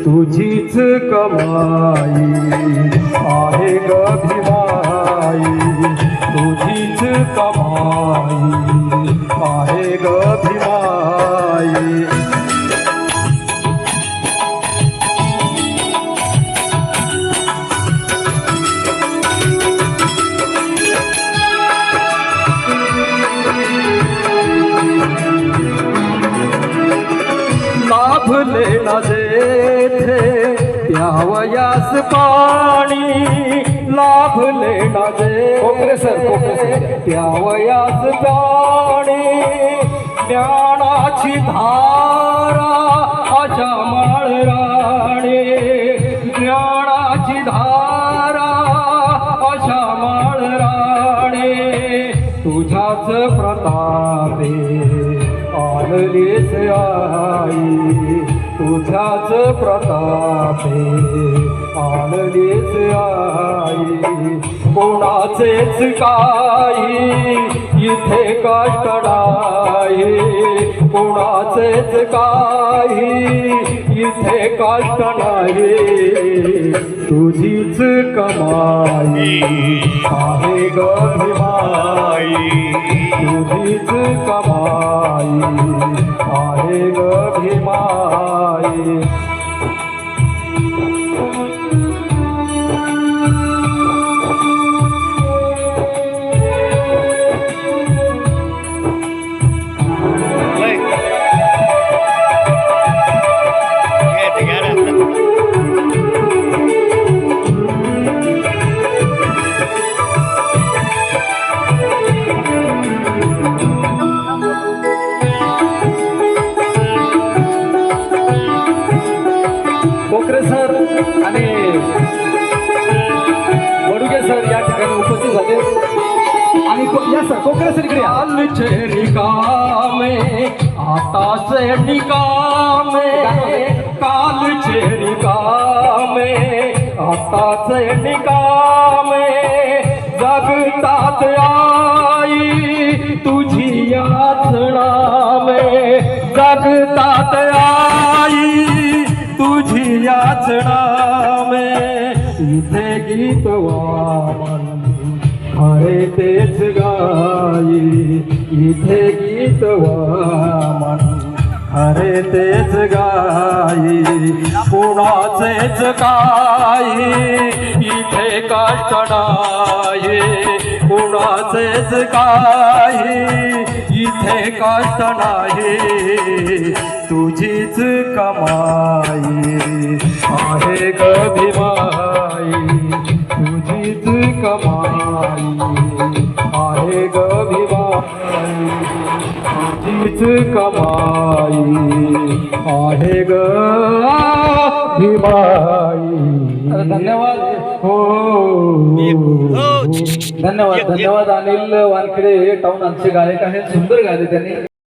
तुझीच कमाई आहे ग भिमाई, तुझीच कमाई आहे ग भिमाई. लाभले ना जेथे त्यावयास पाणी, लाभले ना जेथे त्यावयास पाणी. ज्ञानाची धारा अशा माळराणे, ज्ञानाची धारा अशा माळराणे. तुझ्याच प्रतापे आणलीस आई, तुझ्याच प्रतापे आणलीस आई. कोणाचेच काही इथे कष्ट नाही, कोणाचेच काही इथे कष्ट नाही. तुझीच कमाई आहे ग भिमाई, तुझीच कमाई आहे ग भिमाई. कोकरे सर आणि वडुगे सर या ठिकाणी उपस्थित झाले. आणि या सर कोकरे सर इकडे. कालचे रिकामे आताचे निकामे, कालचे रिकामे आताचे निकामे. जगतात आई तुझी याचनामे, जगतात आई तुझी याचनामे. इथे गीत वामन खरे तेच गाई, इथे गीत वामन खरे तेच गाई. कुणाचेच काही इथे कष्ट नाही, कुणाचेच काही इथे कष्ट नाही. तुझीच कमाई आहे ग भिमाई, तुझीच कमाई आहे ग भिमाई, तुझीच कमाई आहे ग भिमाई. धन्यवाद. हो धन्यवाद. धन्यवाद. अनिल वानखेडे टाउन आमचे गायक आहेत, सुंदर गायले त्यांनी.